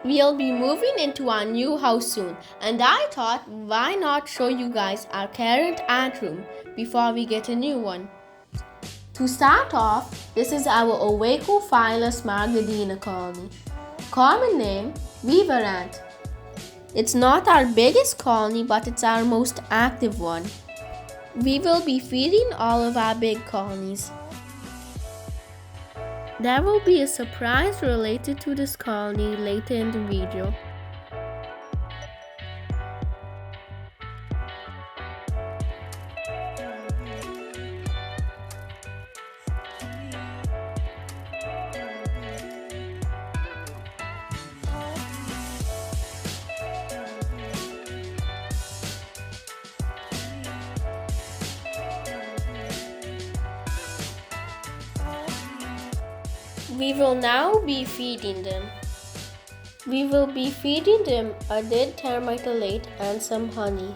We'll be moving into our new house soon, and I thought why not show you guys our current ant room before we get a new one. To start off, this is our Ovacophyllus margadina colony. Common name, weaver ant. It's not our biggest colony, but it's our most active one. We will be feeding all of our big colonies. There will be a surprise related to this colony later in the video. We will now be feeding them. We will be feeding them a dead termitolate and some honey.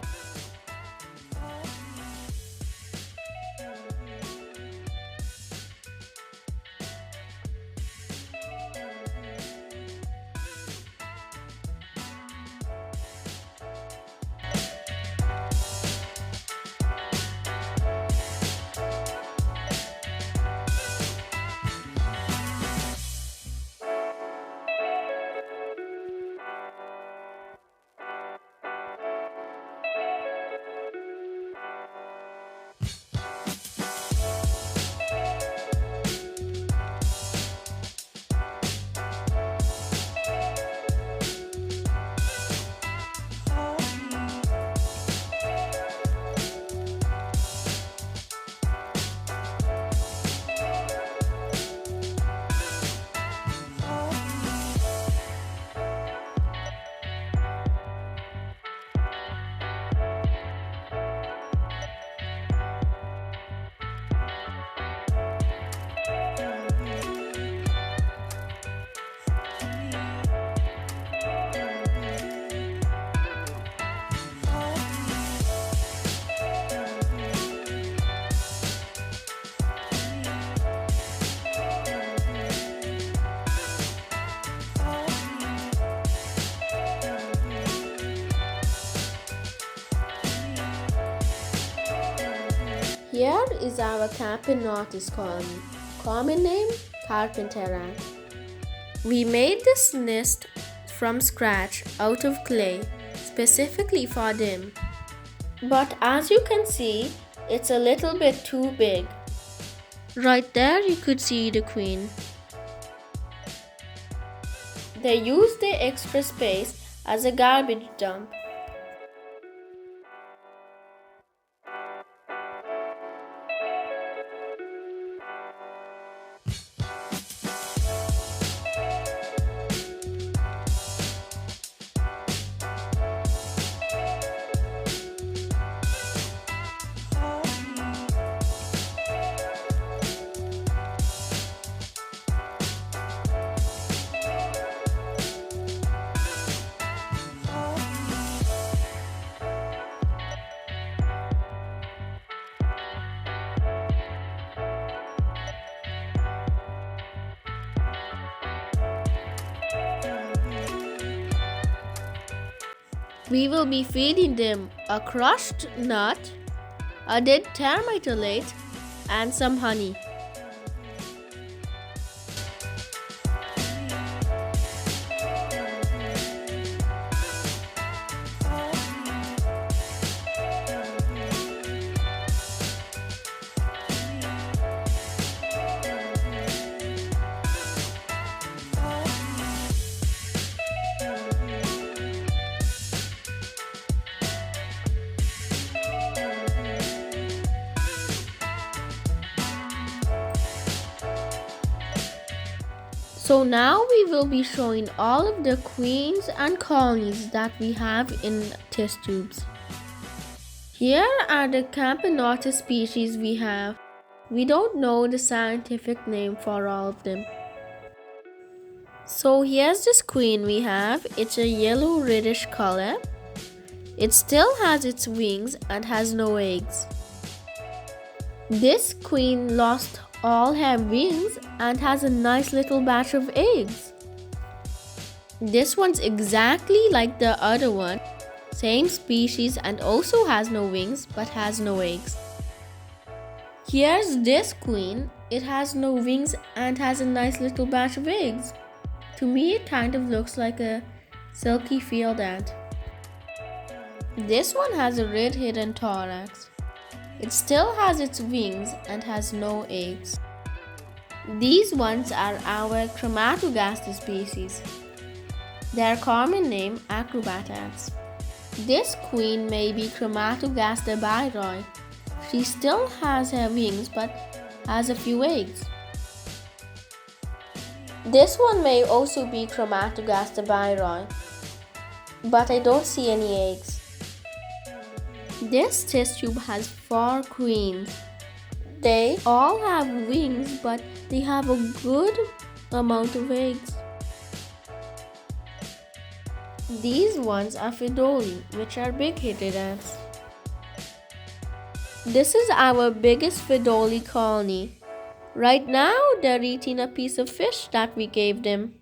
Here is our Camponotus colony. Common name, carpenter ant. We made this nest from scratch out of clay, specifically for them. But as you can see, it's a little bit too big. Right there you could see the queen. They use the extra space as a garbage dump. We will be feeding them a crushed nut, a dead termitolate, and some honey. So now we will be showing all of the queens and colonies that we have in test tubes. Here are the Camponotus species we have. We don't know the scientific name for all of them. So here's this queen we have. It's a yellow reddish color. It still has its wings and has no eggs. This queen lost all her wings and has a nice little batch of eggs. This one's exactly like the other one, same species and also has no wings but has no eggs. Here's this queen. It has no wings and has a nice little batch of eggs. To me, it kind of looks like a silky field ant. This one has a red head and thorax. It still has its wings and has no eggs. These ones are our Chromatogaster species. Their common name, acrobat ants. This queen may be Chromatogaster bayroi. She still has her wings but has a few eggs. This one may also be Chromatogaster bayroi, but I don't see any eggs. This test tube has 4 queens. They all have wings, but they have a good amount of eggs. These ones are Pheidole, which are big-headed ants. This is our biggest Pheidole colony. Right now, they're eating a piece of fish that we gave them.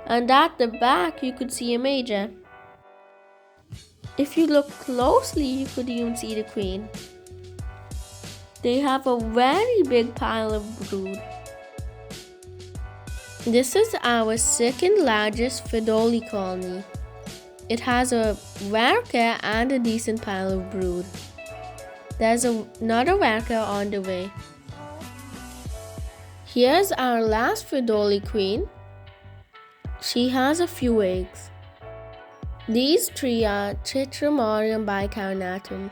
And at the back, you could see a major. If you look closely, you could even see the queen. They have a very big pile of brood. This is our second largest Pheidole colony. It has a worker and a decent pile of brood. There's another worker on the way. Here's our last Pheidole queen. She has a few eggs. These 3 are Tritramorium bicarnatum.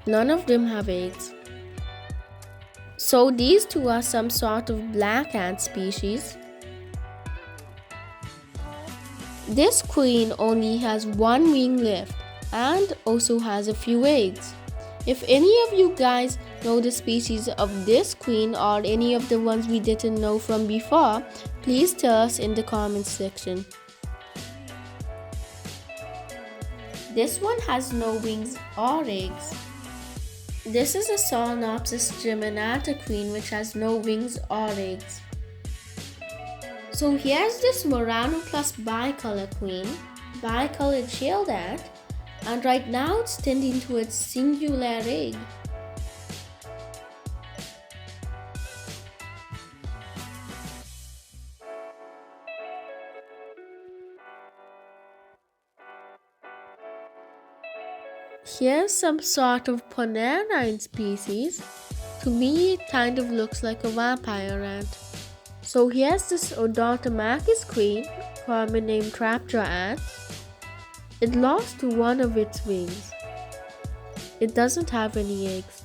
None of them have eggs. So these 2 are some sort of black ant species. This queen only has 1 wing left and also has a few eggs. If any of you guys know the species of this queen or any of the ones we didn't know from before, please tell us in the comments section. This one has no wings or eggs. This is a Solenopsis geminata queen which has no wings or eggs. So here's this Meranopus bicolor queen, bicolored shield ant, and right now it's tending to its singular egg. Here's some sort of Ponerine species. To me, it kind of looks like a vampire ant. So here's this Odontomachus queen, common name trapjaw ant. It lost one of its wings. It doesn't have any eggs.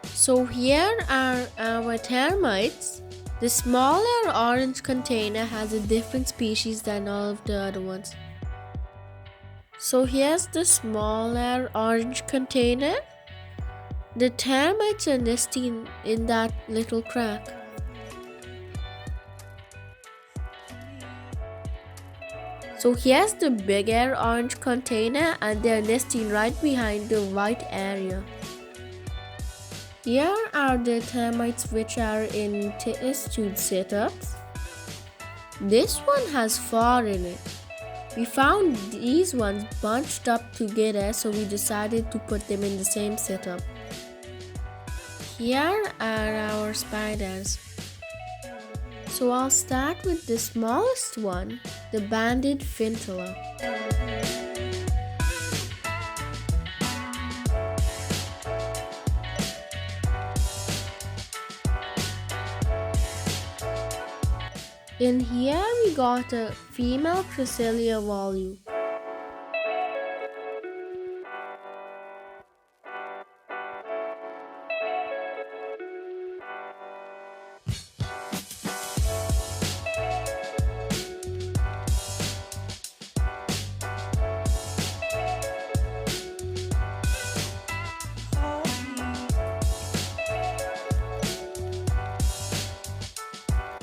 So here are our termites. The smaller orange container has a different species than all of the other ones. So here's the smaller orange container. The termites are nesting in that little crack. So here's the bigger orange container and they're nesting right behind the white area. Here are the termites which are in test tube setups. This one has 4 in it. We found these ones bunched up together, so we decided to put them in the same setup. Here are our spiders. So I'll start with the smallest one, the banded Phintula. In here we got a female Cresselia volue.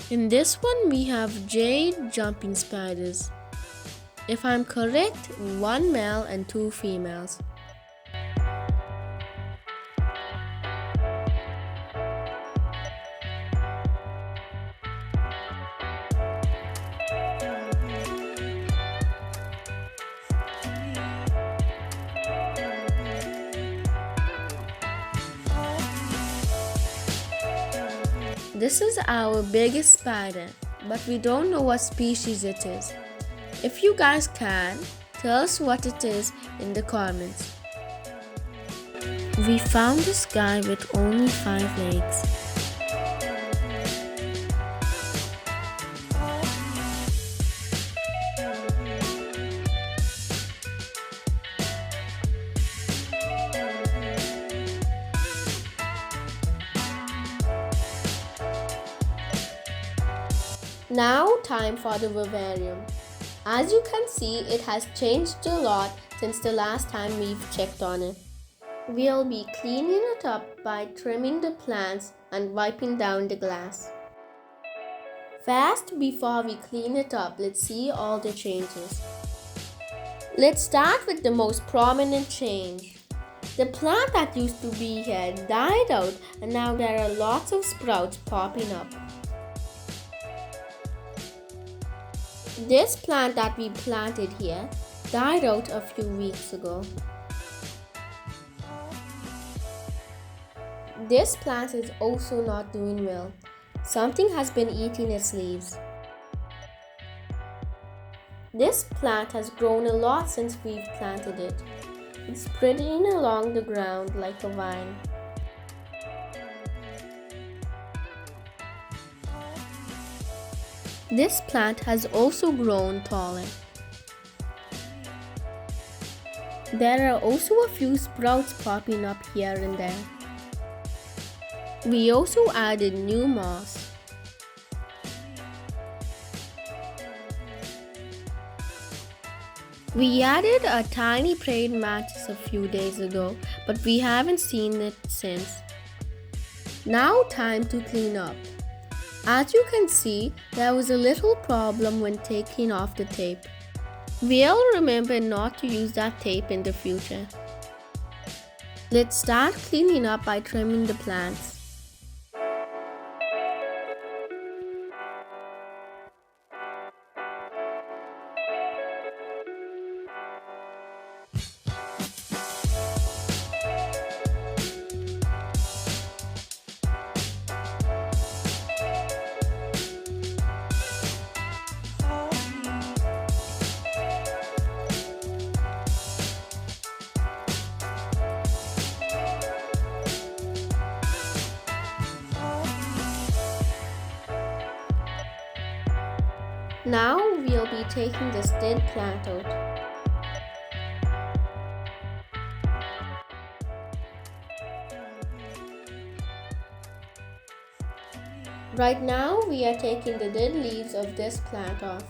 In this one we have jade jumping spiders. If I'm correct, 1 male and 2 females. This is our biggest spider, but we don't know what species it is. If you guys can, tell us what it is in the comments. We found this guy with only 5 legs. Now time for the vivarium. As you can see, it has changed a lot since the last time we've checked on it. We'll be cleaning it up by trimming the plants and wiping down the glass. First, before we clean it up, let's see all the changes. Let's start with the most prominent change. The plant that used to be here died out and now there are lots of sprouts popping up. This plant that we planted here died out a few weeks ago. This plant is also not doing well. Something has been eating its leaves. This plant has grown a lot since we've planted it. It's spreading along the ground like a vine. This plant has also grown taller. There are also a few sprouts popping up here and there. We also added new moss. We added a tiny praying mantis a few days ago, but we haven't seen it since. Now time to clean up. As you can see, there was a little problem when taking off the tape. We'll remember not to use that tape in the future. Let's start cleaning up by trimming the plants. Now we'll be taking this dead plant out. Right now we are taking the dead leaves of this plant off.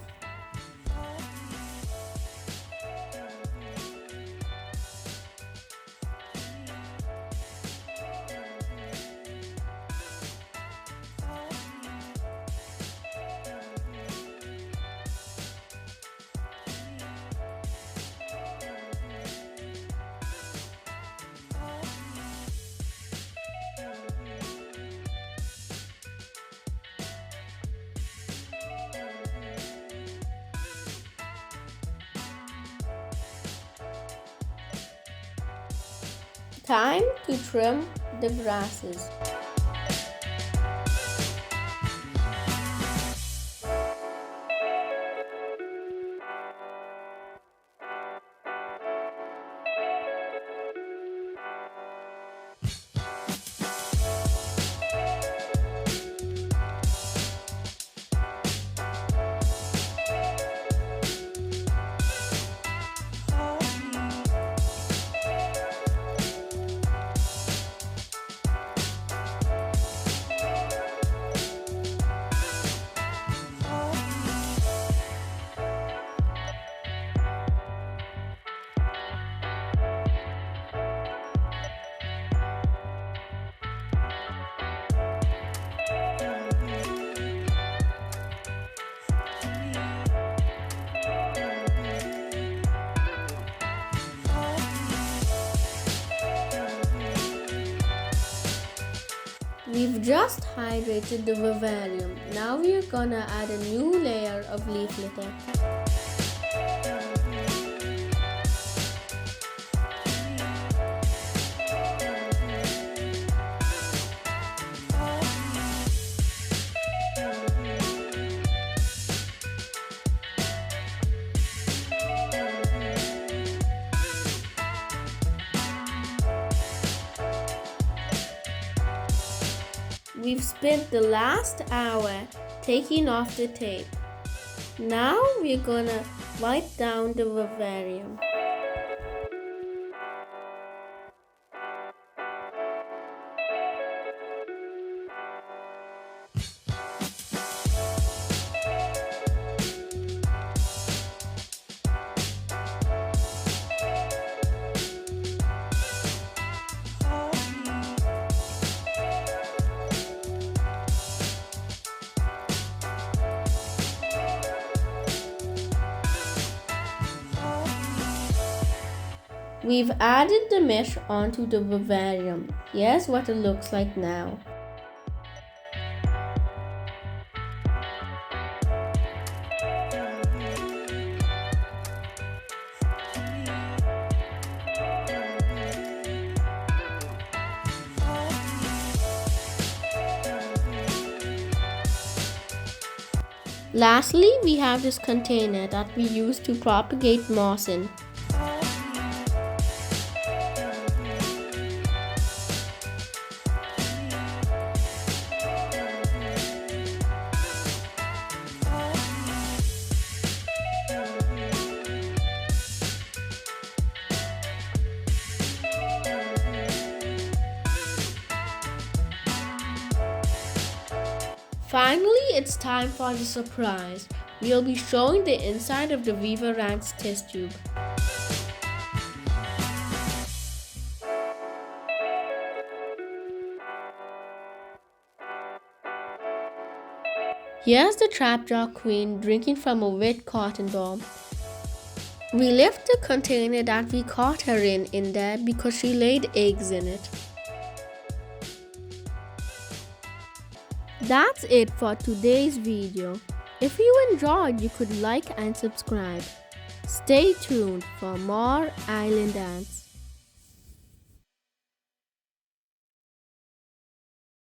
Time to trim the grasses. We've just hydrated the vivarium. Now we're gonna add a new layer of leaf litter. We've spent the last hour taking off the tape. Now we're gonna wipe down the vivarium. We've added the mesh onto the vivarium. Here's what it looks like now. Lastly, we have this container that we use to propagate moss in. Finally, it's time for the surprise. We'll be showing the inside of the Vivaranx test tube. Here's the trapjaw queen drinking from a wet cotton ball. We left the container that we caught her in there because she laid eggs in it. That's it for today's video. If you enjoyed, you could like and subscribe. Stay tuned for more island dance.